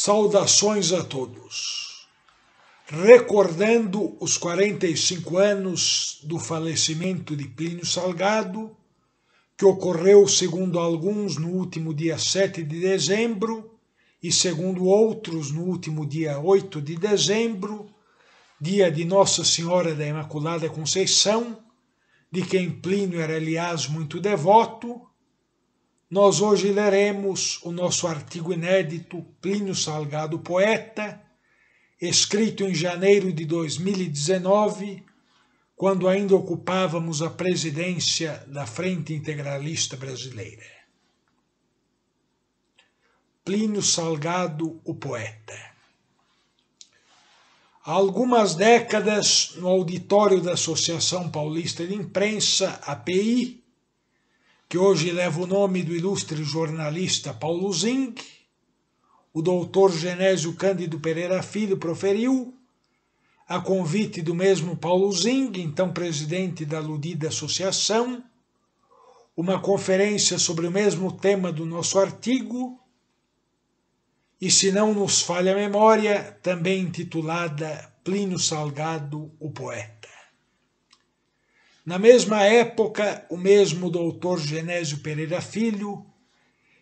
Saudações a todos. Recordando os 45 anos do falecimento de Plínio Salgado, que ocorreu, segundo alguns, no último dia 7 de dezembro e, segundo outros, no último dia 8 de dezembro, dia de Nossa Senhora da Imaculada Conceição, de quem Plínio era, aliás, muito devoto, nós hoje leremos o nosso artigo inédito Plínio Salgado Poeta, escrito em janeiro de 2019, quando ainda ocupávamos a presidência da Frente Integralista Brasileira. Plínio Salgado, o poeta. Há algumas décadas, no auditório da Associação Paulista de Imprensa, API, que hoje leva o nome do ilustre jornalista Paulo Zing, o doutor Genésio Cândido Pereira Filho proferiu, a convite do mesmo Paulo Zing, então presidente da aludida associação, uma conferência sobre o mesmo tema do nosso artigo, e se não nos falha a memória, também intitulada Plínio Salgado, o poeta. Na mesma época, o mesmo doutor Genésio Pereira Filho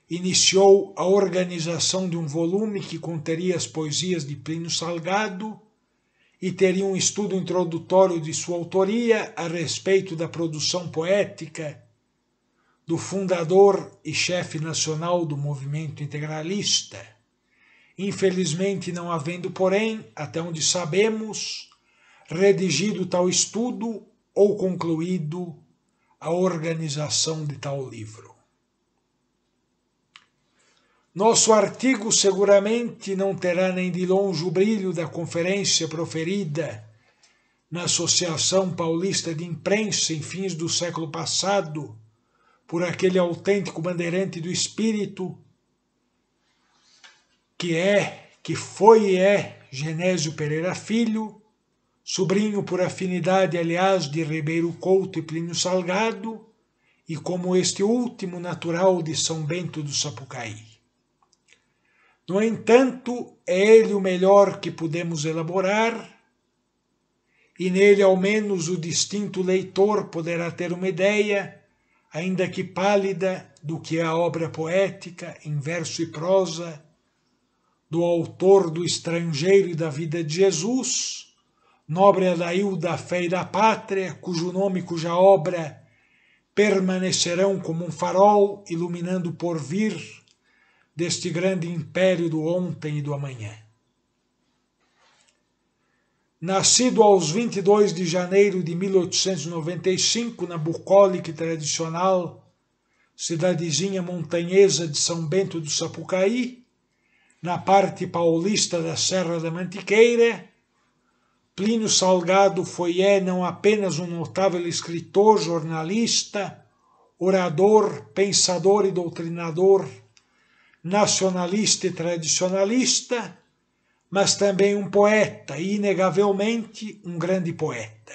iniciou a organização de um volume que conteria as poesias de Plínio Salgado e teria um estudo introdutório de sua autoria a respeito da produção poética do fundador e chefe nacional do movimento integralista. Infelizmente, não havendo, porém, até onde sabemos, redigido tal estudo ou concluído a organização de tal livro. Nosso artigo seguramente não terá nem de longe o brilho da conferência proferida na Associação Paulista de Imprensa em fins do século passado por aquele autêntico bandeirante do espírito que foi e é Genésio Pereira Filho, sobrinho por afinidade, aliás, de Ribeiro Couto e Plínio Salgado, e como este último natural de São Bento do Sapucaí. No entanto, é ele o melhor que podemos elaborar, e nele ao menos o distinto leitor poderá ter uma ideia, ainda que pálida, do que é a obra poética, em verso e prosa, do autor do Estrangeiro e da Vida de Jesus, nobre adail da fé e da pátria, cujo nome e cuja obra permanecerão como um farol iluminando o porvir deste grande império do ontem e do amanhã. Nascido aos 22 de janeiro de 1895, na bucólica e tradicional cidadezinha montanhesa de São Bento do Sapucaí, na parte paulista da Serra da Mantiqueira, Plínio Salgado foi não apenas um notável escritor, jornalista, orador, pensador e doutrinador, nacionalista e tradicionalista, mas também um poeta, e inegavelmente um grande poeta.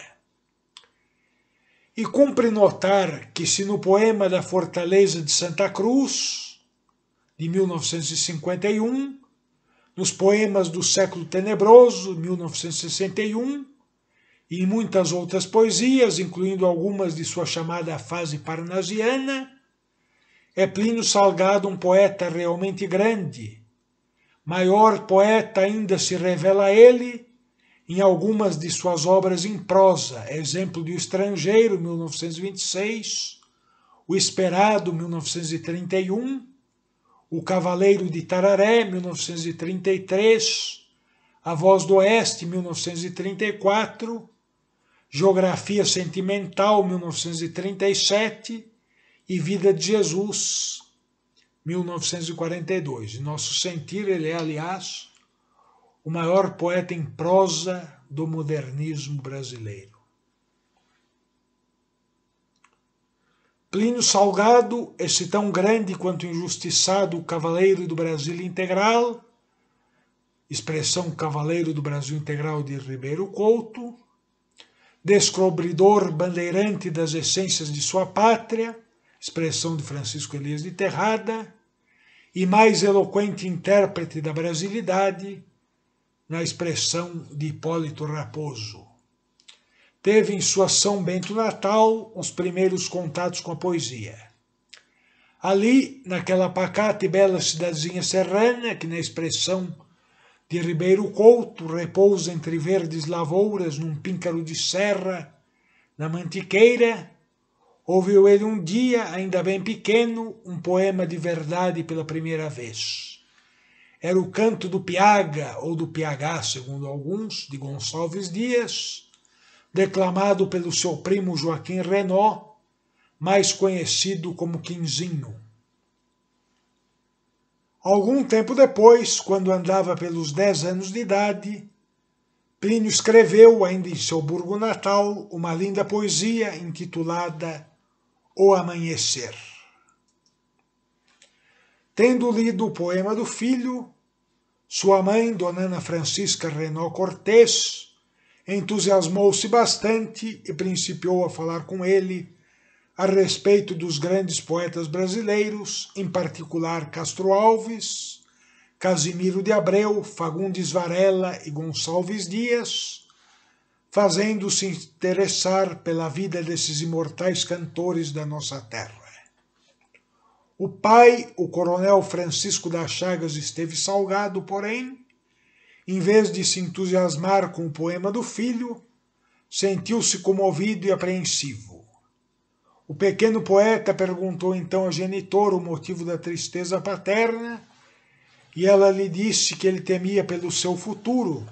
E cumpre notar que se no poema da Fortaleza de Santa Cruz, de 1951, nos poemas do Século Tenebroso, 1961, e em muitas outras poesias, incluindo algumas de sua chamada fase parnasiana, é Plínio Salgado um poeta realmente grande. Maior poeta ainda se revela ele em algumas de suas obras em prosa, exemplo de O Estrangeiro, 1926, O Esperado, 1931, O Cavaleiro de Tararé, 1933, A Voz do Oeste, 1934, Geografia Sentimental, 1937 e Vida de Jesus, 1942. Em nosso sentir, ele é, aliás, o maior poeta em prosa do modernismo brasileiro. Plínio Salgado, esse tão grande quanto injustiçado cavaleiro do Brasil integral, expressão cavaleiro do Brasil integral de Ribeiro Couto, descobridor bandeirante das essências de sua pátria, expressão de Francisco Elias de Terrada, e mais eloquente intérprete da brasilidade, na expressão de Hipólito Raposo. Teve em sua São Bento natal os primeiros contatos com a poesia. Ali, naquela pacata e bela cidadezinha serrana, que na expressão de Ribeiro Couto repousa entre verdes lavouras num píncaro de serra, na Mantiqueira, ouviu ele um dia, ainda bem pequeno, um poema de verdade pela primeira vez. Era o canto do Piaga, ou do Piagá, segundo alguns, de Gonçalves Dias, declamado pelo seu primo Joaquim Renaud, mais conhecido como Quinzinho. Algum tempo depois, quando andava pelos 10 anos de idade, Plínio escreveu, ainda em seu burgo natal, uma linda poesia intitulada O Amanhecer. Tendo lido o poema do filho, sua mãe, Dona Ana Francisca Renaud Cortés, entusiasmou-se bastante e principiou a falar com ele a respeito dos grandes poetas brasileiros, em particular Castro Alves, Casimiro de Abreu, Fagundes Varela e Gonçalves Dias, fazendo-se interessar pela vida desses imortais cantores da nossa terra. O pai, o coronel Francisco das Chagas Esteves Salgado, porém, em vez de se entusiasmar com o poema do filho, sentiu-se comovido e apreensivo. O pequeno poeta perguntou então à genitora o motivo da tristeza paterna, e ela lhe disse que ele temia pelo seu futuro,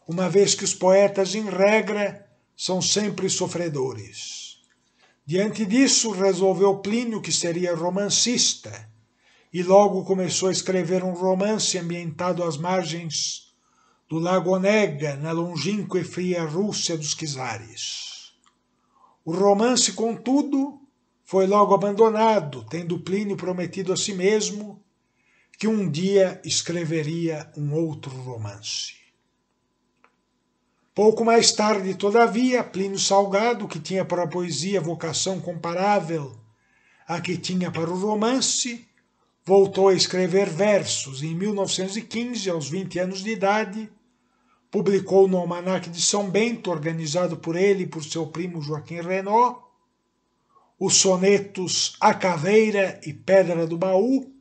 uma vez que os poetas, em regra, são sempre sofredores. Diante disso, resolveu Plínio que seria romancista, e logo começou a escrever um romance ambientado às margens do Lago Onega, na longínqua e fria Rússia dos czares. O romance, contudo, foi logo abandonado, tendo Plínio prometido a si mesmo que um dia escreveria um outro romance. Pouco mais tarde, todavia, Plínio Salgado, que tinha para a poesia vocação comparável à que tinha para o romance, voltou a escrever versos e, em 1915, aos 20 anos de idade, publicou no Almanaque de São Bento, organizado por ele e por seu primo Joaquim Renaud, os sonetos A Caveira e Pedra do Baú,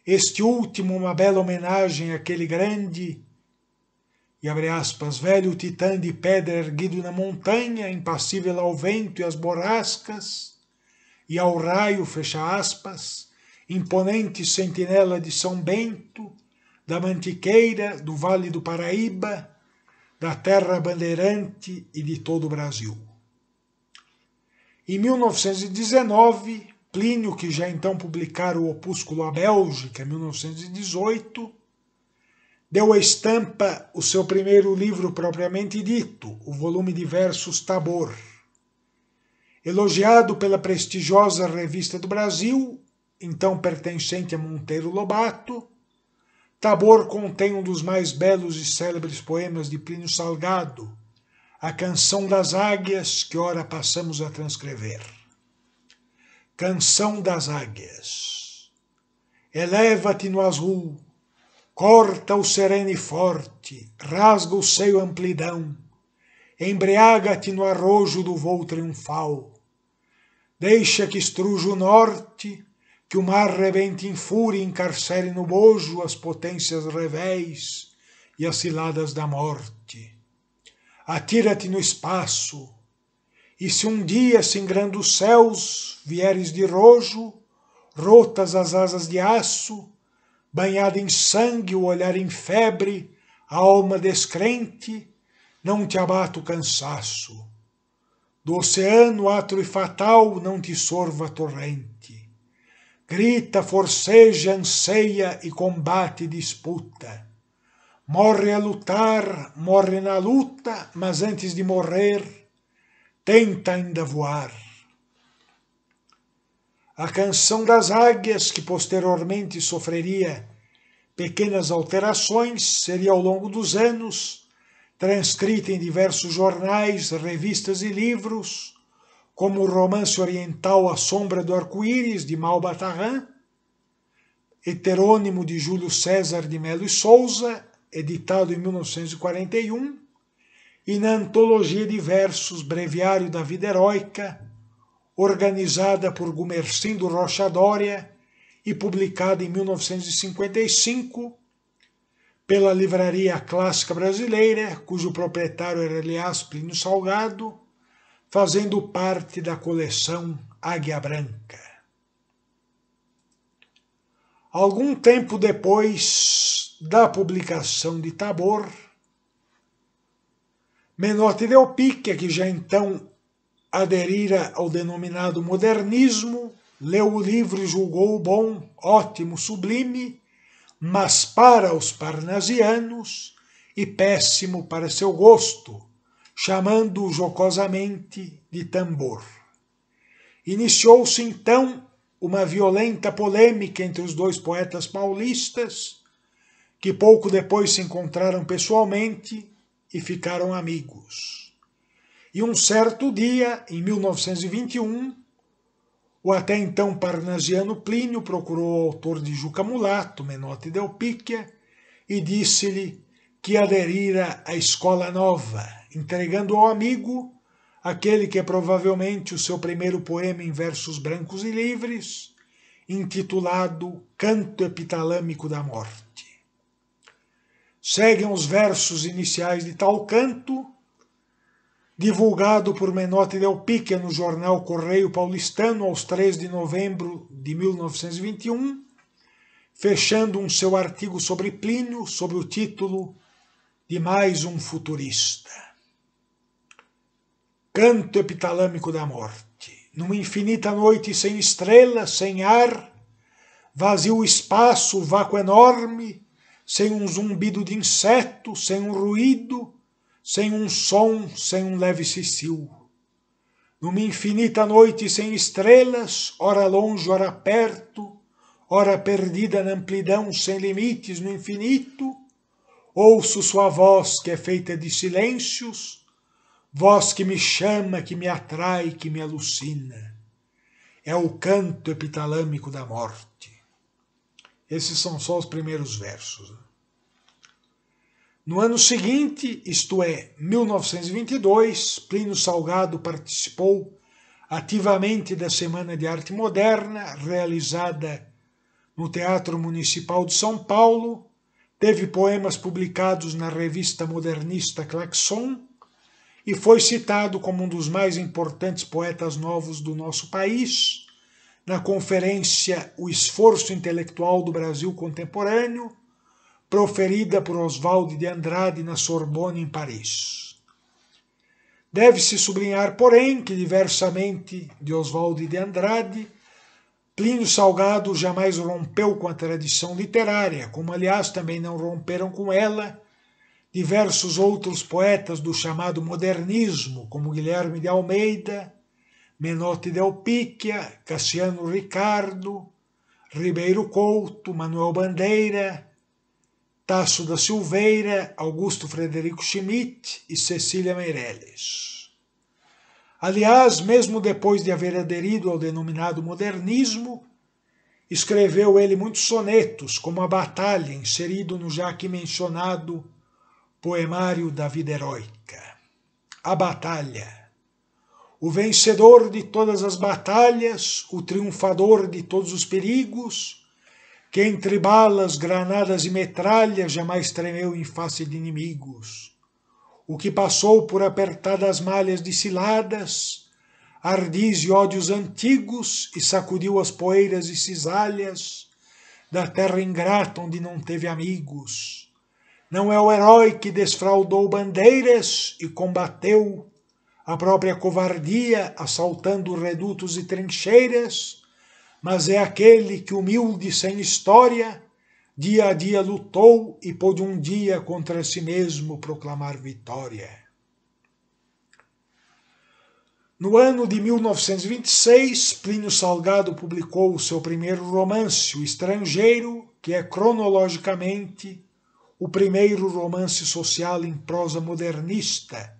este último uma bela homenagem àquele grande e, abre aspas, velho titã de pedra erguido na montanha, impassível ao vento e às borrascas, e ao raio, fecha aspas, imponente sentinela de São Bento, da Mantiqueira, do Vale do Paraíba, da terra bandeirante e de todo o Brasil. Em 1919, Plínio, que já então publicara o opúsculo A Bélgica, em 1918, deu à estampa o seu primeiro livro propriamente dito, o volume de versos Tabor. Elogiado pela prestigiosa Revista do Brasil, então pertencente a Monteiro Lobato, Tabor contém um dos mais belos e célebres poemas de Plínio Salgado, a Canção das Águias, que ora passamos a transcrever. Canção das Águias. Eleva-te no azul, corta o sereno e forte, rasga o seio amplidão, embriaga-te no arrojo do voo triunfal. Deixa que estruja o norte, que o mar rebente em fúria e encarcere no bojo as potências revéis e as ciladas da morte. Atira-te no espaço, e se um dia, singrando os céus, vieres de rojo, rotas as asas de aço, banhada em sangue, o olhar em febre, a alma descrente, não te abata o cansaço. Do oceano atro e fatal não te sorva a torrente. Grita, forceja, anseia e combate e disputa. Morre a lutar, morre na luta, mas antes de morrer, tenta ainda voar. A Canção das Águias, que posteriormente sofreria pequenas alterações, seria ao longo dos anos transcrita em diversos jornais, revistas e livros, como o romance oriental A Sombra do Arco-Íris, de Malbataran, heterônimo de Júlio César de Melo e Souza, editado em 1941, e na antologia de versos Breviário da Vida Heróica, organizada por Gumercindo Rocha Dória e publicada em 1955 pela Livraria Clássica Brasileira, cujo proprietário era Elias Plínio Salgado, fazendo parte da coleção Águia Branca. Algum tempo depois da publicação de Tabor, Menotti Del Picchia, que já então aderira ao denominado modernismo, leu o livro e julgou-o bom, ótimo, sublime, mas para os parnasianos e péssimo para seu gosto, chamando-o jocosamente de tambor. Iniciou-se então uma violenta polêmica entre os dois poetas paulistas, que pouco depois se encontraram pessoalmente e ficaram amigos. E um certo dia, em 1921, o até então parnasiano Plínio procurou o autor de Juca Mulato, Menotti Del Picchia, e disse-lhe que aderira à escola nova, entregando ao amigo aquele que é provavelmente o seu primeiro poema em versos brancos e livres, intitulado Canto Epitalâmico da Morte. Seguem os versos iniciais de tal canto, divulgado por Menotti Del Picchia no jornal Correio Paulistano aos 3 de novembro de 1921, fechando um seu artigo sobre Plínio sob o título de Mais um Futurista. Canto Epitalâmico da Morte. Numa infinita noite sem estrelas, sem ar, vazio espaço, vácuo enorme, sem um zumbido de inseto, sem um ruído, sem um som, sem um leve cicil. Numa infinita noite sem estrelas, ora longe, ora perto, ora perdida na amplidão sem limites no infinito, ouço sua voz que é feita de silêncios, voz que me chama, que me atrai, que me alucina. É o canto epitalâmico da morte. Esses são só os primeiros versos. No ano seguinte, isto é, 1922, Plínio Salgado participou ativamente da Semana de Arte Moderna, realizada no Teatro Municipal de São Paulo, teve poemas publicados na revista modernista Claxon e foi citado como um dos mais importantes poetas novos do nosso país, na conferência O Esforço Intelectual do Brasil Contemporâneo, proferida por Oswald de Andrade na Sorbonne, em Paris. Deve-se sublinhar, porém, que, diversamente de Oswald de Andrade, Plínio Salgado jamais rompeu com a tradição literária, como, aliás, também não romperam com ela diversos outros poetas do chamado modernismo, como Guilherme de Almeida, Menotti Del Picchia, Cassiano Ricardo, Ribeiro Couto, Manuel Bandeira, Tasso da Silveira, Augusto Frederico Schmidt e Cecília Meirelles. Aliás, mesmo depois de haver aderido ao denominado modernismo, escreveu ele muitos sonetos, como A Batalha, inserido no já aqui mencionado Poemário da Vida Heróica. A Batalha. O vencedor de todas as batalhas, o triunfador de todos os perigos, que entre balas, granadas e metralhas jamais tremeu em face de inimigos. O que passou por apertadas malhas de ciladas, ardis e ódios antigos e sacudiu as poeiras e cisalhas da terra ingrata onde não teve amigos. Não é o herói que desfraldou bandeiras e combateu a própria covardia, assaltando redutos e trincheiras, mas é aquele que, humilde sem história, dia a dia lutou e pôde um dia contra si mesmo proclamar vitória. No ano de 1926, Plínio Salgado publicou o seu primeiro romance, O Estrangeiro, que é cronologicamente o primeiro romance social em prosa modernista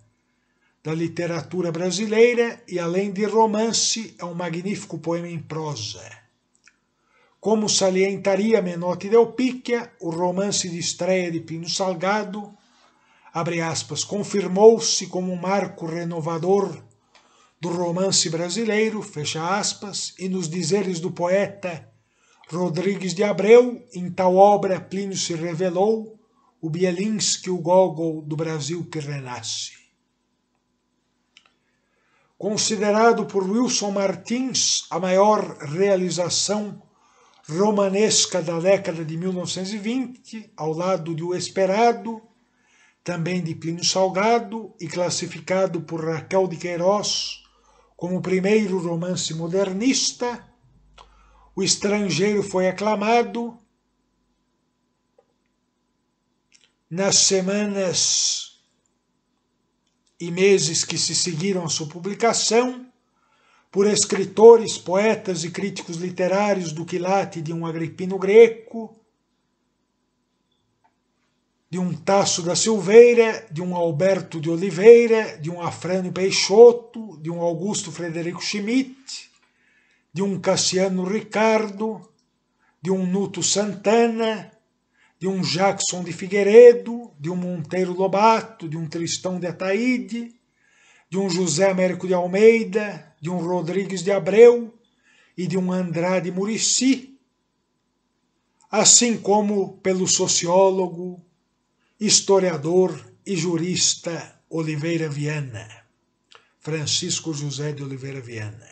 da literatura brasileira e, além de romance, é um magnífico poema em prosa. Como salientaria Menotti Del Picchia, o romance de estreia de Plínio Salgado, abre aspas, confirmou-se como um marco renovador do romance brasileiro, fecha aspas, e nos dizeres do poeta Rodrigues de Abreu, em tal obra Plínio se revelou o Bielinski, o Gogol do Brasil que renasce. Considerado por Wilson Martins a maior realização romanesca da década de 1920, ao lado de O Esperado, também de Plínio Salgado, e classificado por Raquel de Queiroz como o primeiro romance modernista, O Estrangeiro foi aclamado nas semanas e meses que se seguiram a sua publicação por escritores, poetas e críticos literários do quilate de um Agrippino Greco, de um Tasso da Silveira, de um Alberto de Oliveira, de um Afrânio Peixoto, de um Augusto Frederico Schmidt, de um Cassiano Ricardo, de um Nuto Santana, de um Jackson de Figueiredo, de um Monteiro Lobato, de um Tristão de Ataíde, de um José Américo de Almeida, de um Rodrigues de Abreu e de um Andrade Muricy, assim como pelo sociólogo, historiador e jurista Oliveira Viana, Francisco José de Oliveira Viana.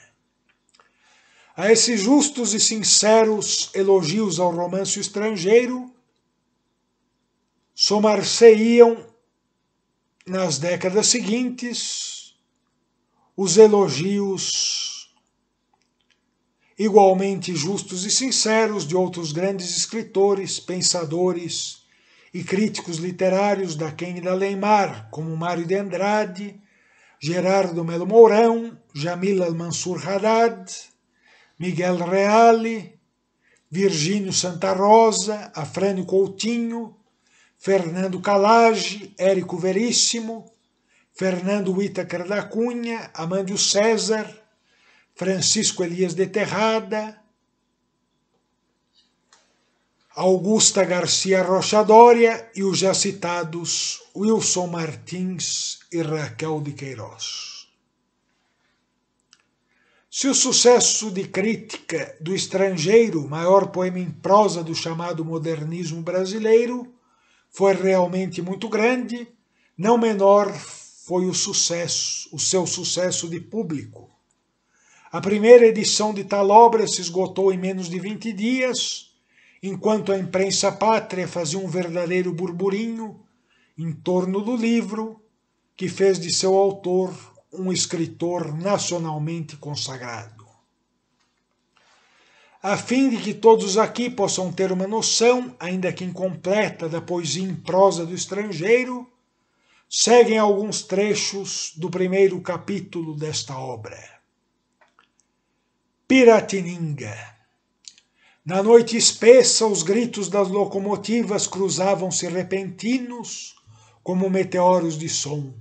A esses justos e sinceros elogios ao romance estrangeiro, somar-se-iam, nas décadas seguintes, os elogios igualmente justos e sinceros de outros grandes escritores, pensadores e críticos literários da quem da Leimar, como Mário de Andrade, Gerardo Melo Mourão, Jamil Al-Mansur Haddad, Miguel Reale, Virgínio Santa Rosa, Afrânio Coutinho, Fernando Calage, Érico Veríssimo, Fernando Whittaker da Cunha, Amândio César, Francisco Elias de Terrada, Augusta Garcia Rocha Dória e os já citados Wilson Martins e Raquel de Queiroz. Se o sucesso de crítica do Estrangeiro, maior poema em prosa do chamado modernismo brasileiro, foi realmente muito grande, não menor foi o seu sucesso de público. A primeira edição de tal obra se esgotou em menos de 20 dias, enquanto a imprensa pátria fazia um verdadeiro burburinho em torno do livro, que fez de seu autor um escritor nacionalmente consagrado. A fim de que todos aqui possam ter uma noção, ainda que incompleta, da poesia em prosa do Estrangeiro, seguem alguns trechos do primeiro capítulo desta obra. Piratininga. Na noite espessa, os gritos das locomotivas cruzavam-se repentinos como meteoros de som.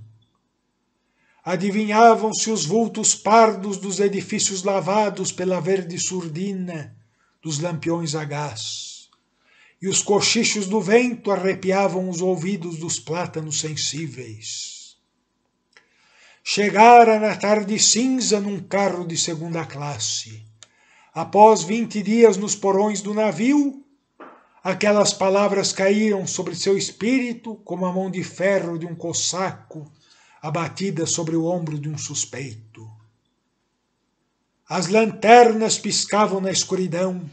Adivinhavam-se os vultos pardos dos edifícios lavados pela verde surdina dos lampiões a gás, e os cochichos do vento arrepiavam os ouvidos dos plátanos sensíveis. Chegara na tarde cinza num carro de segunda classe. Após 20 dias nos porões do navio, aquelas palavras caíram sobre seu espírito como a mão de ferro de um cossaco abatida sobre o ombro de um suspeito. As lanternas piscavam na escuridão.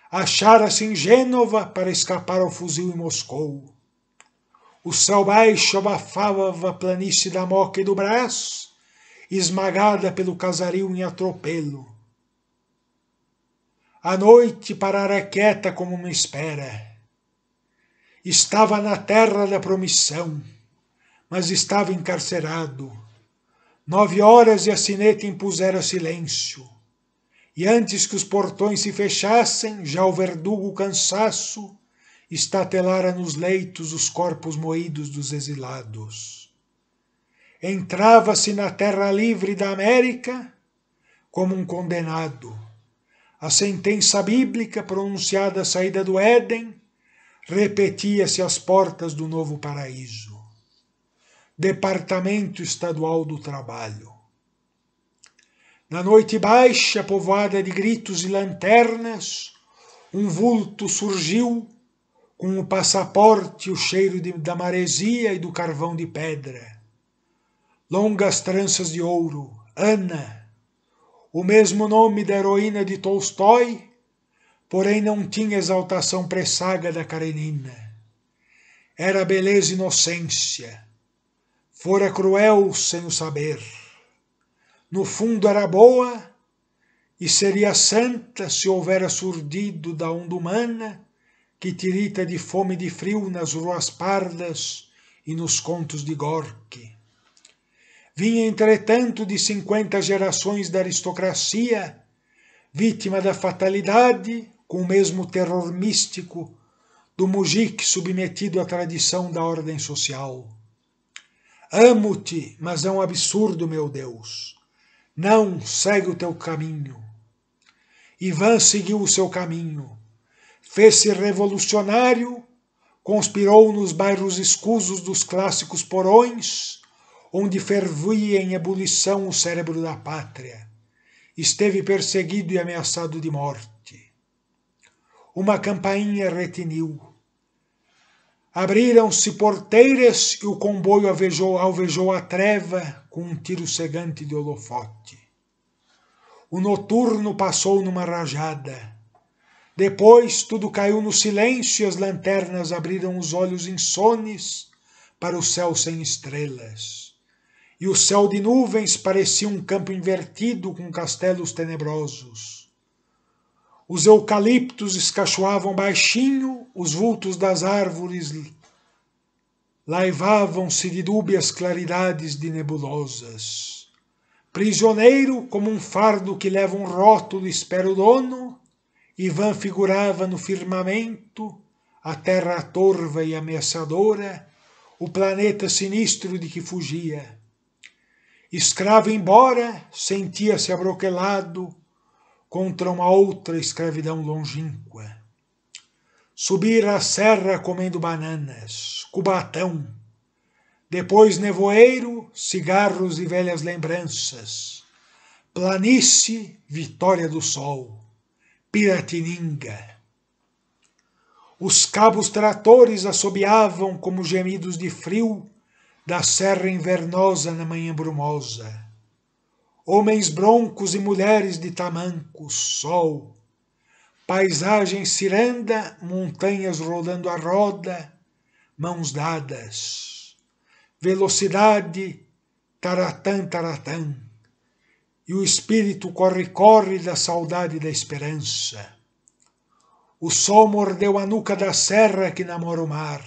Achara-se em Gênova para escapar ao fuzil em Moscou. O céu baixo abafava a planície da Moca e do Brás, esmagada pelo casaril em atropelo. A noite parara quieta como uma espera. Estava na terra da promissão, mas estava encarcerado. 9 horas e a sineta impusera silêncio. E antes que os portões se fechassem, já o verdugo cansaço estatelara nos leitos os corpos moídos dos exilados. Entrava-se na terra livre da América como um condenado. A sentença bíblica pronunciada à saída do Éden repetia-se às portas do novo paraíso. Departamento Estadual do Trabalho. Na noite baixa, povoada de gritos e lanternas, um vulto surgiu com o passaporte e o cheiro da maresia e do carvão de pedra. Longas tranças de ouro, Ana, o mesmo nome da heroína de Tolstói, porém não tinha exaltação pressaga da Karenina. Era beleza e inocência, fora cruel sem o saber. No fundo era boa e seria santa se houvera surdido da onda humana que tirita de fome e de frio nas ruas pardas e nos contos de Gorky. Vinha, entretanto, de 50 gerações da aristocracia, vítima da fatalidade, com o mesmo terror místico do mujique submetido à tradição da ordem social. Amo-te, mas é um absurdo, meu Deus. Não, segue o teu caminho. Ivan seguiu o seu caminho. Fez-se revolucionário, conspirou nos bairros escusos dos clássicos porões, onde fervia em ebulição o cérebro da pátria. Esteve perseguido e ameaçado de morte. Uma campainha retiniu. Abriram-se porteiras e o comboio alvejou a treva com um tiro cegante de holofote. O noturno passou numa rajada. Depois tudo caiu no silêncio e as lanternas abriram os olhos insones para o céu sem estrelas. E o céu de nuvens parecia um campo invertido com castelos tenebrosos. Os eucaliptos escachoavam baixinho, os vultos das árvores laivavam-se de dúbias claridades de nebulosas. Prisioneiro, como um fardo que leva um rótulo e espera o dono, Ivan figurava no firmamento, a terra torva e ameaçadora, o planeta sinistro de que fugia. Escravo embora, sentia-se abroquelado contra uma outra escravidão longínqua. Subira a serra comendo bananas, Cubatão. Depois nevoeiro, cigarros e velhas lembranças. Planície, vitória do sol. Piratininga. Os cabos tratores assobiavam como gemidos de frio da serra invernosa na manhã brumosa. Homens broncos e mulheres de tamancos, sol. Paisagem ciranda, montanhas rolando a roda, mãos dadas. Velocidade, taratã, taratã. E o espírito corre-corre da saudade e da esperança. O sol mordeu a nuca da serra que namora o mar.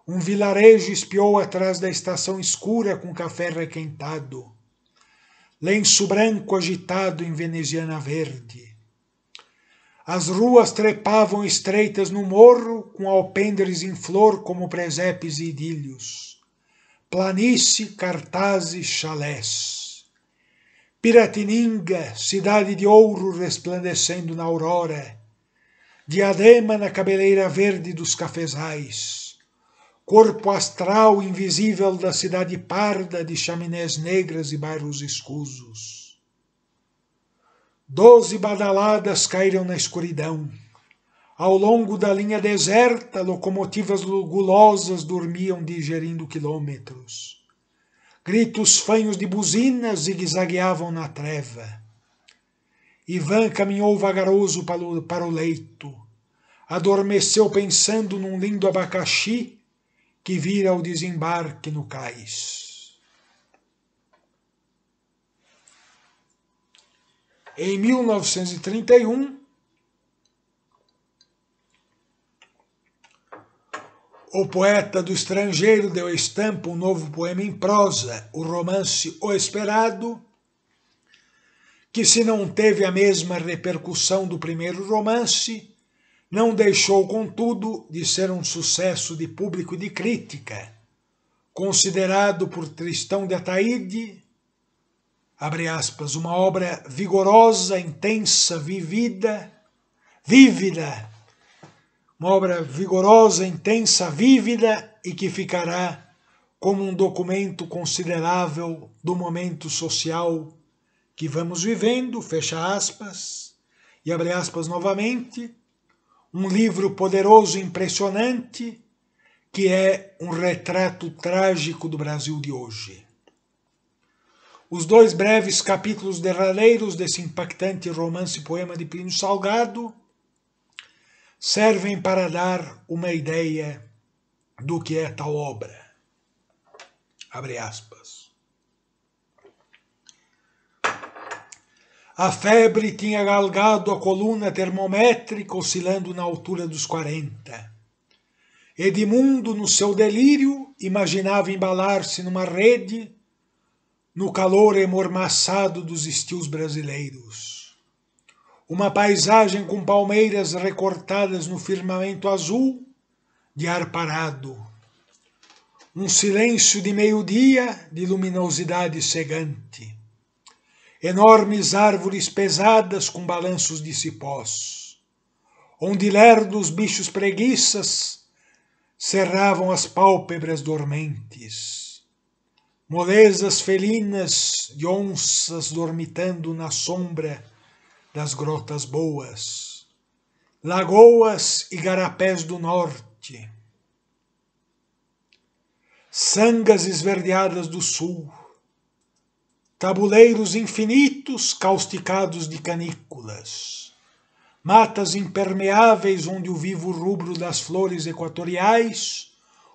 Um vilarejo espiou atrás da estação escura com café requentado. Lenço branco agitado em veneziana verde. As ruas trepavam estreitas no morro, com alpendres em flor como presépios e idílios. Planície, cartazes, chalés. Piratininga, cidade de ouro resplandecendo na aurora. Diadema na cabeleira verde dos cafezais. Corpo astral invisível da cidade parda de chaminés negras e bairros escusos. 12 badaladas caíram na escuridão. Ao longo da linha deserta, locomotivas gulosas dormiam digerindo quilômetros. Gritos fanhos de buzinas zigue-zagueavam na treva. Ivan caminhou vagaroso para o leito. Adormeceu pensando num lindo abacaxi que vira ao desembarque no cais. Em 1931, o poeta do estrangeiro deu à estampa um novo poema em prosa, o romance O Esperado, que, se não teve a mesma repercussão do primeiro romance, não deixou, contudo, de ser um sucesso de público e de crítica, considerado por Tristão de Ataíde abre aspas, uma obra vigorosa, intensa, vívida, uma obra vigorosa, intensa, vívida e que ficará como um documento considerável do momento social que vamos vivendo, fecha aspas, e abre aspas novamente, um livro poderoso e impressionante que é um retrato trágico do Brasil de hoje. Os dois breves capítulos derradeiros desse impactante romance-poema de Plínio Salgado servem para dar uma ideia do que é tal obra. Abre aspas. A febre tinha galgado a coluna termométrica, oscilando na altura dos 40. Edmundo, no seu delírio, imaginava embalar-se numa rede no calor emormaçado dos estios brasileiros. Uma paisagem com palmeiras recortadas no firmamento azul, de ar parado. Um silêncio de meio-dia, de luminosidade cegante. Enormes árvores pesadas com balanços de cipós, onde lerdos bichos preguiças cerravam as pálpebras dormentes. Molezas felinas de onças dormitando na sombra das grotas boas, lagoas e garapés do norte, sangas esverdeadas do sul, tabuleiros infinitos causticados de canículas, matas impermeáveis onde o vivo rubro das flores equatoriais,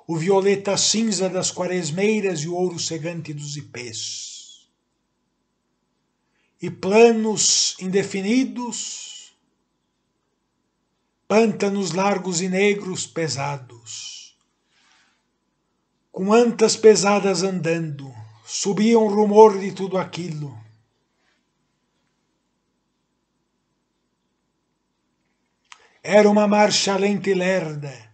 o violeta cinza das quaresmeiras e o ouro cegante dos ipês. E planos indefinidos, pântanos largos e negros pesados, com antas pesadas andando, subia um rumor de tudo aquilo. Era uma marcha lenta e lerda.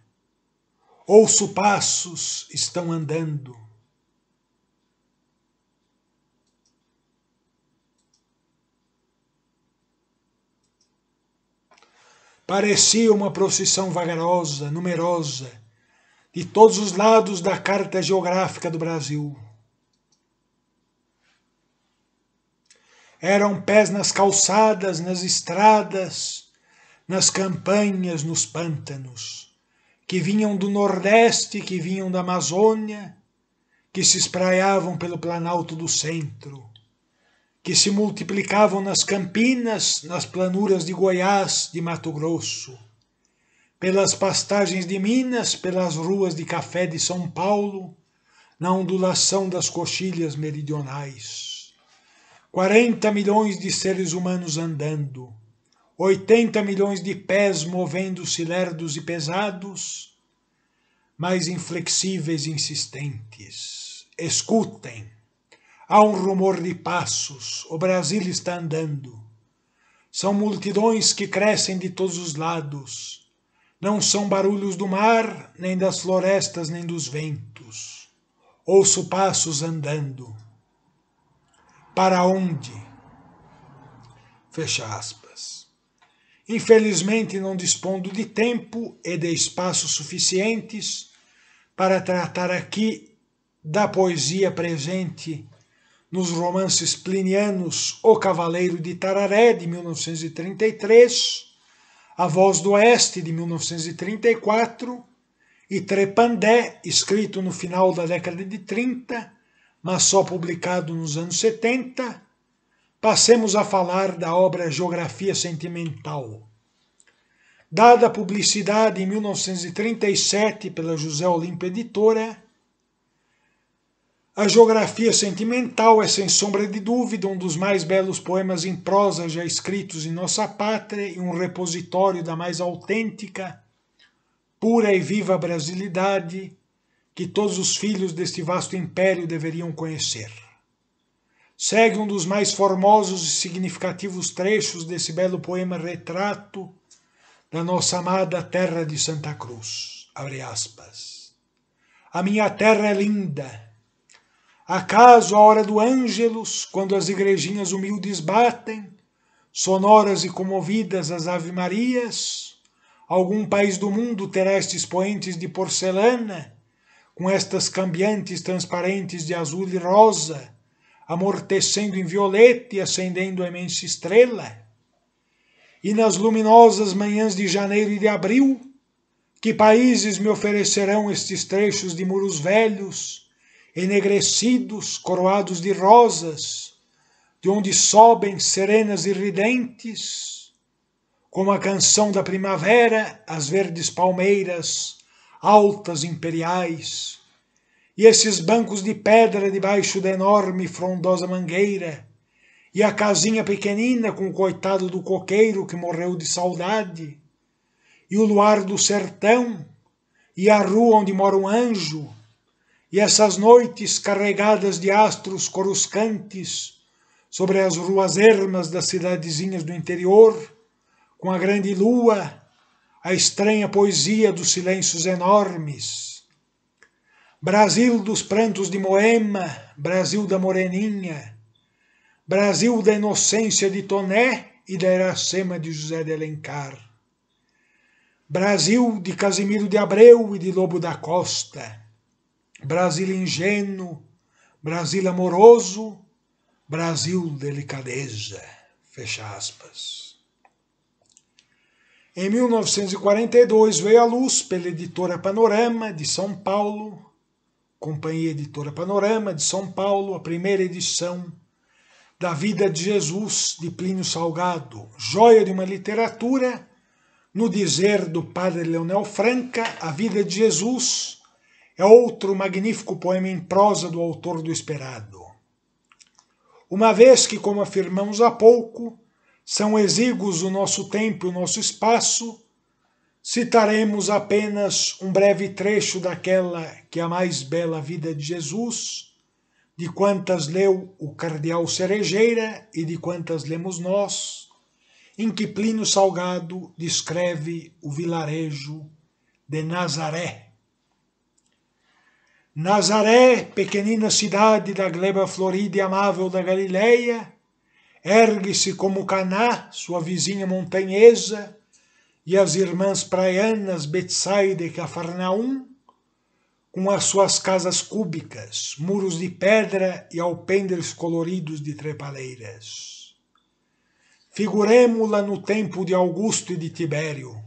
Ouço passos, estão andando. Parecia uma procissão vagarosa, numerosa, de todos os lados da carta geográfica do Brasil. Eram pés nas calçadas, nas estradas, nas campanhas, nos pântanos, que vinham do Nordeste, que vinham da Amazônia, que se espraiavam pelo Planalto do Centro, que se multiplicavam nas Campinas, nas planuras de Goiás, de Mato Grosso, pelas pastagens de Minas, pelas ruas de café de São Paulo, na ondulação das coxilhas meridionais. 40 milhões de seres humanos andando, 80 milhões de pés movendo-se lerdos e pesados, mas inflexíveis e insistentes. Escutem, há um rumor de passos, o Brasil está andando. São multidões que crescem de todos os lados. Não são barulhos do mar, nem das florestas, nem dos ventos. Ouço passos andando. Para onde? Fecha aspas. Infelizmente não dispondo de tempo e de espaço suficientes para tratar aqui da poesia presente nos romances plinianos O Cavaleiro de Tararé, de 1933, A Voz do Oeste, de 1934, e Trepandé, escrito no final da década de 30, mas só publicado nos anos 70, passemos a falar da obra Geografia Sentimental. Dada a publicidade em 1937 pela José Olímpio Editora, a Geografia Sentimental é, sem sombra de dúvida, um dos mais belos poemas em prosa já escritos em nossa pátria e um repositório da mais autêntica, pura e viva brasilidade que todos os filhos deste vasto império deveriam conhecer. Segue um dos mais formosos e significativos trechos desse belo poema retrato da nossa amada terra de Santa Cruz. Abre aspas. A minha terra é linda. Acaso a hora do Ângelus, quando as igrejinhas humildes batem, sonoras e comovidas as Ave-Marias, algum país do mundo terá estes poentes de porcelana, com estas cambiantes transparentes de azul e rosa, amortecendo em violeta e acendendo a imensa estrela? E nas luminosas manhãs de janeiro e de abril, que países me oferecerão estes trechos de muros velhos, enegrecidos, coroados de rosas, de onde sobem serenas e ridentes, como a canção da primavera, as verdes palmeiras, altas imperiais, e esses bancos de pedra debaixo da enorme e frondosa mangueira, e a casinha pequenina com o coitado do coqueiro que morreu de saudade, e o luar do sertão, e a rua onde mora um anjo, e essas noites carregadas de astros coruscantes sobre as ruas ermas das cidadezinhas do interior, com a grande lua, a estranha poesia dos silêncios enormes. Brasil dos prantos de Moema, Brasil da Moreninha, Brasil da inocência de Toné e da Iracema de José de Alencar. Brasil de Casimiro de Abreu e de Lobo da Costa. Brasil ingênuo, Brasil amoroso, Brasil delicadeza. Fecha aspas. Em 1942 veio à luz pela editora Panorama de São Paulo, Companhia Editora Panorama de São Paulo, a primeira edição da Vida de Jesus de Plínio Salgado, joia de uma literatura. No dizer do padre Leonel Franca, a Vida de Jesus é outro magnífico poema em prosa do autor do Esperado. Uma vez que, como afirmamos há pouco, são exíguos o nosso tempo e o nosso espaço, citaremos apenas um breve trecho daquela que é a mais bela Vida de Jesus, de quantas leu o cardeal Cerejeira e de quantas lemos nós, em que Plínio Salgado descreve o vilarejo de Nazaré. Nazaré, pequenina cidade da gleba florida e amável da Galileia, ergue-se como Caná, sua vizinha montanhesa, e as irmãs praianas Betsaida e Cafarnaum, com as suas casas cúbicas, muros de pedra e alpendres coloridos de trepaleiras. Figuremo-la no tempo de Augusto e de Tibério.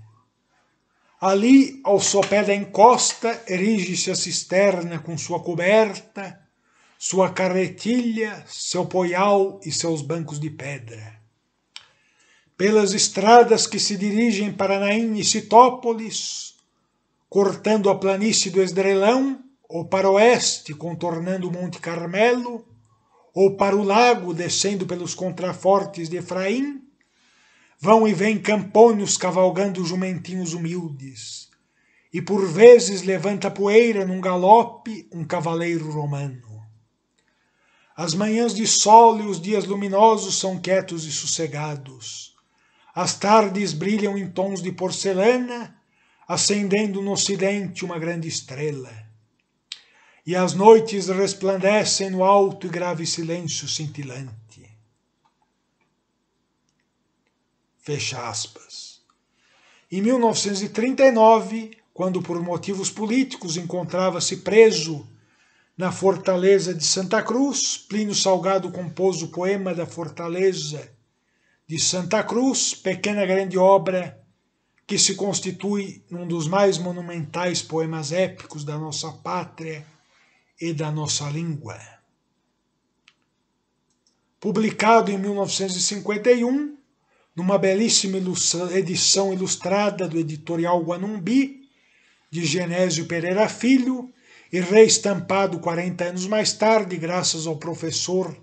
Ali, ao sopé da encosta, erige-se a cisterna com sua coberta, sua carretilha, seu poial e seus bancos de pedra. Pelas estradas que se dirigem para Naim e Citópolis, cortando a planície do Esdrelão, ou para o oeste, contornando o Monte Carmelo, ou para o lago, descendo pelos contrafortes de Efraim, vão e vêm campônios cavalgando jumentinhos humildes, e por vezes levanta poeira num galope um cavaleiro romano. As manhãs de sol e os dias luminosos são quietos e sossegados. As tardes brilham em tons de porcelana, acendendo no ocidente uma grande estrela. E as noites resplandecem no alto e grave silêncio cintilante. Fecha aspas. Em 1939, quando por motivos políticos encontrava-se preso na fortaleza de Santa Cruz, Plínio Salgado compôs o poema da Fortaleza de Santa Cruz, pequena grande obra que se constitui num dos mais monumentais poemas épicos da nossa pátria e da nossa língua. Publicado em 1951, numa belíssima edição ilustrada do editorial Guanumbi, de Genésio Pereira Filho, e reestampado 40 anos mais tarde, graças ao professor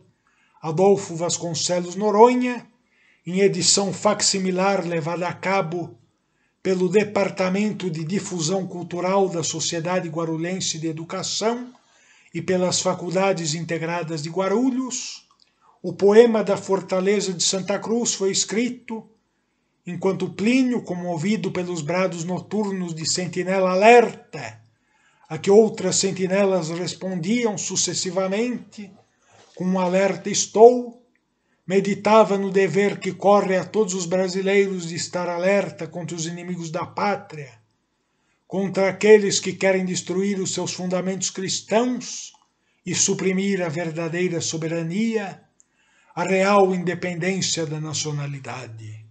Adolfo Vasconcelos Noronha, em edição facsimilar levada a cabo pelo Departamento de Difusão Cultural da Sociedade Guarulhense de Educação e pelas Faculdades Integradas de Guarulhos, o poema da Fortaleza de Santa Cruz foi escrito enquanto Plínio, comovido pelos brados noturnos de sentinela alerta, a que outras sentinelas respondiam sucessivamente, com um alerta estou, meditava no dever que corre a todos os brasileiros de estar alerta contra os inimigos da pátria, contra aqueles que querem destruir os seus fundamentos cristãos e suprimir a verdadeira soberania, a real independência da nacionalidade.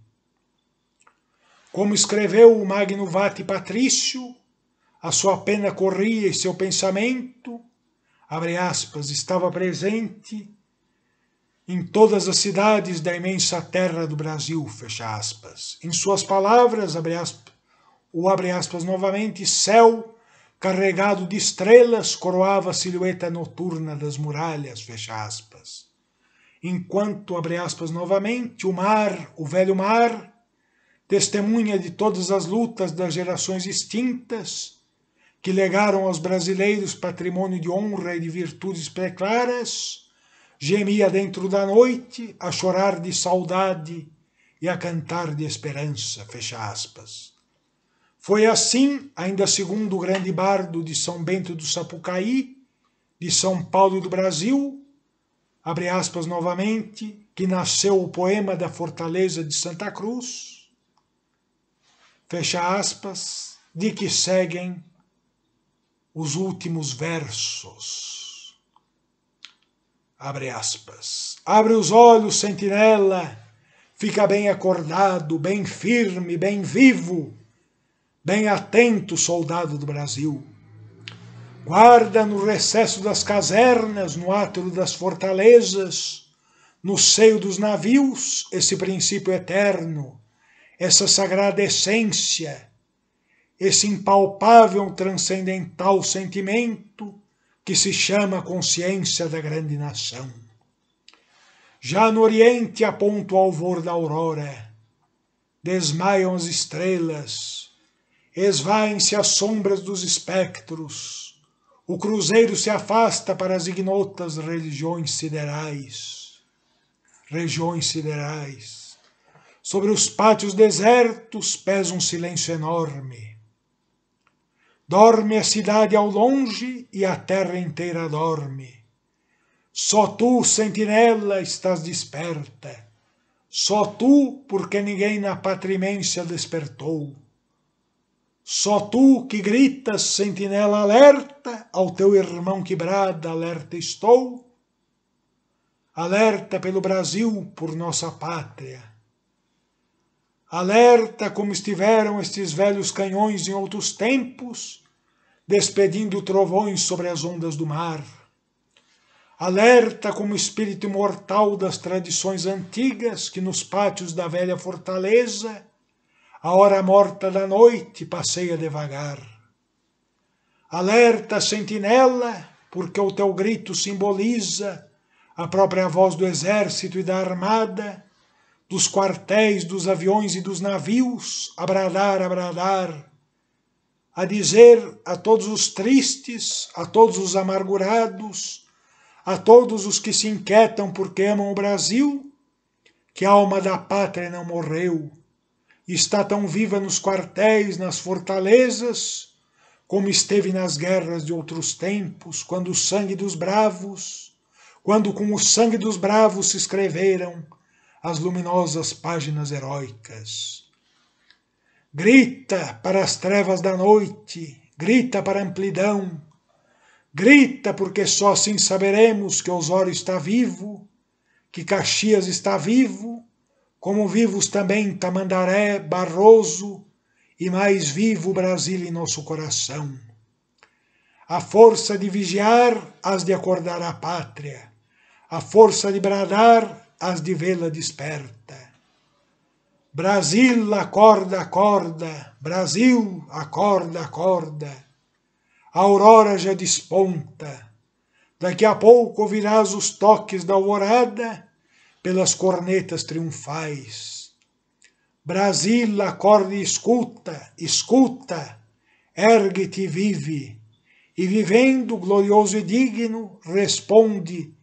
Como escreveu o Magno Vati Patrício, a sua pena corria e seu pensamento, abre aspas, estava presente em todas as cidades da imensa terra do Brasil, fecha aspas. Em suas palavras, abre aspas novamente, céu carregado de estrelas coroava a silhueta noturna das muralhas, fecha aspas. Enquanto, abre aspas novamente, o mar, o velho mar, testemunha de todas as lutas das gerações extintas, que legaram aos brasileiros patrimônio de honra e de virtudes preclaras, gemia dentro da noite, a chorar de saudade e a cantar de esperança, fecha aspas. Foi assim, ainda segundo o grande bardo de São Bento do Sapucaí, de São Paulo e do Brasil, abre aspas novamente, que nasceu o poema da Fortaleza de Santa Cruz, fecha aspas, de que seguem os últimos versos. Abre aspas. Abre os olhos, sentinela, fica bem acordado, bem firme, bem vivo, bem atento, soldado do Brasil. Guarda no recesso das casernas, no átrio das fortalezas, no seio dos navios, esse princípio eterno, essa sagrada essência, esse impalpável transcendental sentimento que se chama consciência da grande nação. Já no Oriente aponta o alvor da aurora, desmaiam as estrelas, esvaem-se as sombras dos espectros, o cruzeiro se afasta para as ignotas regiões siderais. Sobre os pátios desertos pesa um silêncio enorme. Dorme a cidade ao longe e a terra inteira dorme. Só tu, sentinela, estás desperta. Só tu, porque ninguém na patrimência despertou. Só tu que gritas, sentinela alerta, ao teu irmão que brada, alerta estou. Alerta pelo Brasil, por nossa pátria. Alerta como estiveram estes velhos canhões em outros tempos, despedindo trovões sobre as ondas do mar. Alerta como espírito imortal das tradições antigas que nos pátios da velha fortaleza, a hora morta da noite passeia devagar. Alerta, sentinela, porque o teu grito simboliza a própria voz do exército e da armada, dos quartéis, dos aviões e dos navios, a bradar, a dizer a todos os tristes, a todos os amargurados, a todos os que se inquietam porque amam o Brasil, que a alma da pátria não morreu, e está tão viva nos quartéis, nas fortalezas, como esteve nas guerras de outros tempos, quando com o sangue dos bravos se escreveram as luminosas páginas heróicas. Grita para as trevas da noite, grita para a amplidão, grita porque só assim saberemos que Osório está vivo, que Caxias está vivo, como vivos também Tamandaré, Barroso e mais vivo Brasília em nosso coração. A força de vigiar as de acordar a pátria, a força de bradar as de vê-la desperta. Brasil, acorda, acorda, Brasil, acorda, acorda. A aurora já desponta. Daqui a pouco ouvirás os toques da alvorada pelas cornetas triunfais. Brasil, acorda e escuta, escuta, ergue-te e vive. E vivendo, glorioso e digno, responde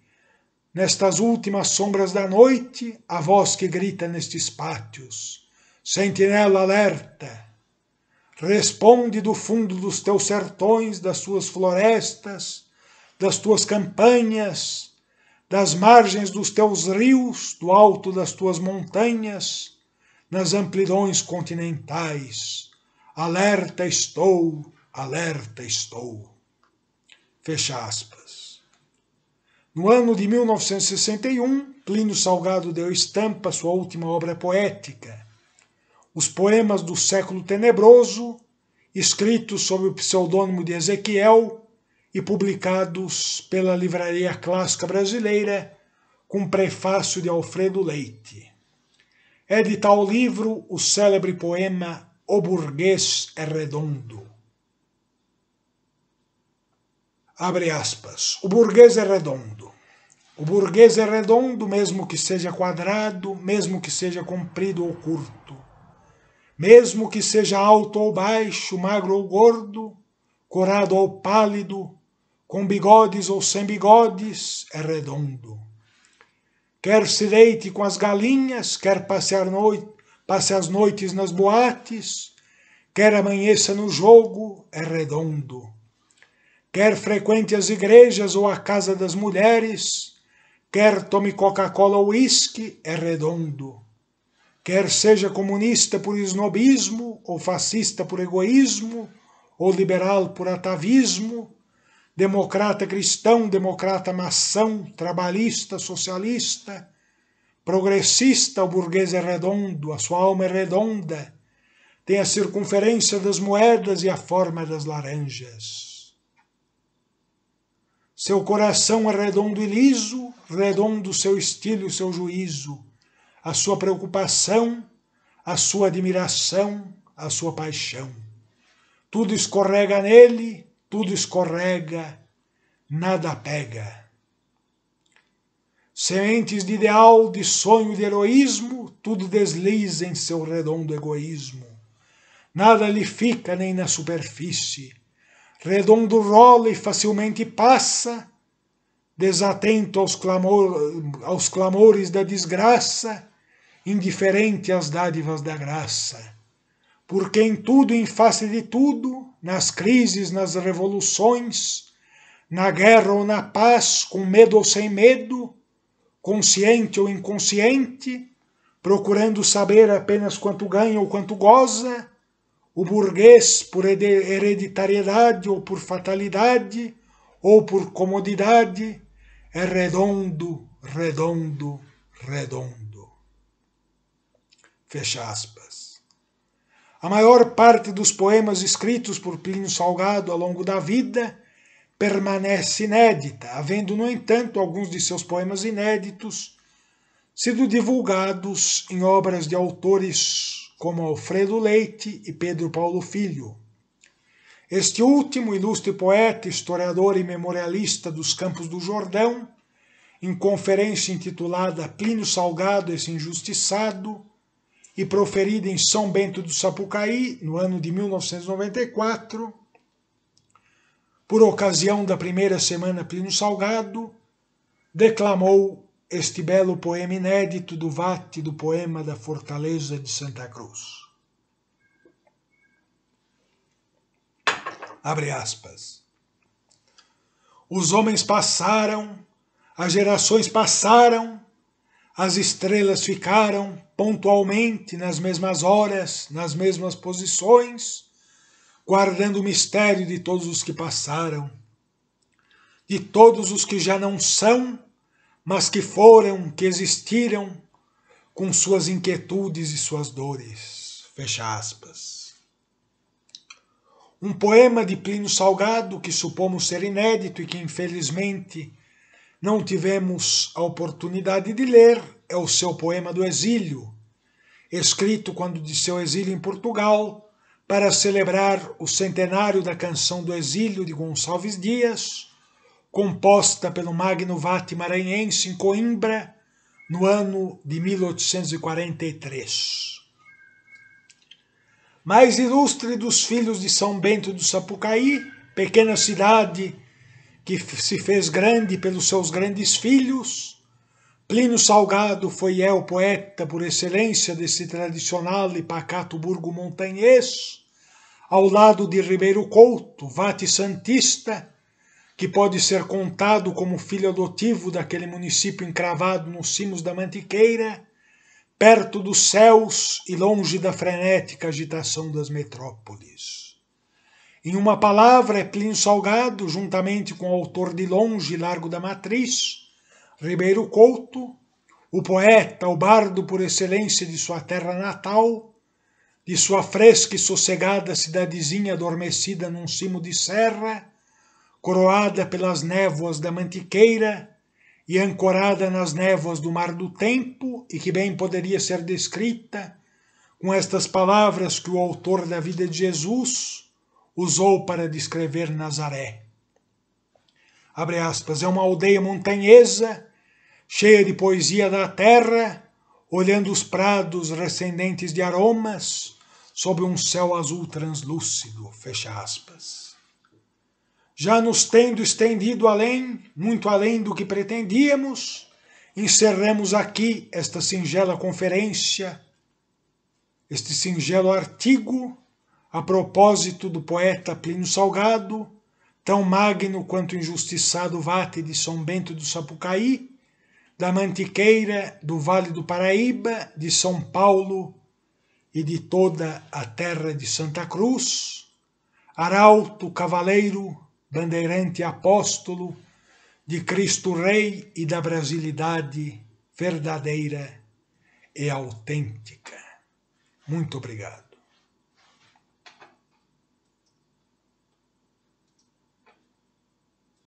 nestas últimas sombras da noite, a voz que grita nestes pátios. Sentinela alerta, responde do fundo dos teus sertões, das tuas florestas, das tuas campanhas, das margens dos teus rios, do alto das tuas montanhas, nas amplidões continentais. Alerta estou, alerta estou. Fecha aspas. No ano de 1961, Plínio Salgado deu estampa à sua última obra poética, Os Poemas do Século Tenebroso, escritos sob o pseudônimo de Ezequiel e publicados pela Livraria Clássica Brasileira, com prefácio de Alfredo Leite. É de tal livro o célebre poema O Burguês é Redondo. Abre aspas. O burguês é redondo. O burguês é redondo, mesmo que seja quadrado, mesmo que seja comprido ou curto. Mesmo que seja alto ou baixo, magro ou gordo, corado ou pálido, com bigodes ou sem bigodes, é redondo. Quer se deite com as galinhas, quer passe as noites nas boates, quer amanheça no jogo, é redondo. Quer frequente as igrejas ou a casa das mulheres, quer tome Coca-Cola ou uísque, é redondo. Quer seja comunista por esnobismo, ou fascista por egoísmo, ou liberal por atavismo, democrata cristão, democrata maçom, trabalhista, socialista, progressista, o burguês é redondo, a sua alma é redonda, tem a circunferência das moedas e a forma das laranjas. Seu coração é redondo e liso, redondo seu estilo e o seu juízo, a sua preocupação, a sua admiração, a sua paixão. Tudo escorrega nele, tudo escorrega, nada pega. Sementes de ideal, de sonho, de heroísmo, tudo desliza em seu redondo egoísmo. Nada lhe fica nem na superfície. Redondo rola e facilmente passa, desatento aos clamores da desgraça, indiferente às dádivas da graça. Porque em tudo e em face de tudo, nas crises, nas revoluções, na guerra ou na paz, com medo ou sem medo, consciente ou inconsciente, procurando saber apenas quanto ganha ou quanto goza, o burguês, por hereditariedade ou por fatalidade, ou por comodidade, é redondo, redondo, redondo. Fecha aspas. A maior parte dos poemas escritos por Plínio Salgado ao longo da vida permanece inédita, havendo, no entanto, alguns de seus poemas inéditos sido divulgados em obras de autores como Alfredo Leite e Pedro Paulo Filho. Este último, ilustre poeta, historiador e memorialista dos Campos do Jordão, em conferência intitulada Plínio Salgado, esse injustiçado, e proferida em São Bento do Sapucaí, no ano de 1994, por ocasião da primeira semana Plínio Salgado, declamou este belo poema inédito do Vate do poema da Fortaleza de Santa Cruz. Abre aspas. Os homens passaram, as gerações passaram, as estrelas ficaram pontualmente nas mesmas horas, nas mesmas posições, guardando o mistério de todos os que passaram, de todos os que já não são, mas que foram, que existiram, com suas inquietudes e suas dores. Fecha aspas. Um poema de Plínio Salgado que supomos ser inédito e que infelizmente não tivemos a oportunidade de ler é o seu poema do exílio, escrito quando de seu exílio em Portugal, para celebrar o centenário da Canção do Exílio de Gonçalves Dias, composta pelo Magno Vate maranhense em Coimbra, no ano de 1843. Mais ilustre dos filhos de São Bento do Sapucaí, pequena cidade que se fez grande pelos seus grandes filhos, Plínio Salgado foi o poeta por excelência desse tradicional e pacato burgo montanhês, ao lado de Ribeiro Couto, vate santista, que pode ser contado como filho adotivo daquele município encravado nos cimos da Mantiqueira, perto dos céus e longe da frenética agitação das metrópoles. Em uma palavra, é Plínio Salgado, juntamente com o autor de Longe e Largo da Matriz, Ribeiro Couto, o poeta, o bardo por excelência de sua terra natal, de sua fresca e sossegada cidadezinha adormecida num cimo de serra, coroada pelas névoas da Mantiqueira e ancorada nas névoas do Mar do Tempo, e que bem poderia ser descrita com estas palavras que o autor da vida de Jesus usou para descrever Nazaré. Abre aspas, é uma aldeia montanhesa, cheia de poesia da terra, olhando os prados recendentes de aromas, sob um céu azul translúcido, fecha aspas. Já nos tendo estendido além, muito além do que pretendíamos, encerramos aqui esta singela conferência, este singelo artigo, a propósito do poeta Plínio Salgado, tão magno quanto injustiçado vate de São Bento do Sapucaí, da Mantiqueira, do Vale do Paraíba, de São Paulo e de toda a terra de Santa Cruz, arauto, cavaleiro, bandeirante apóstolo de Cristo Rei e da brasilidade verdadeira e autêntica. Muito obrigado.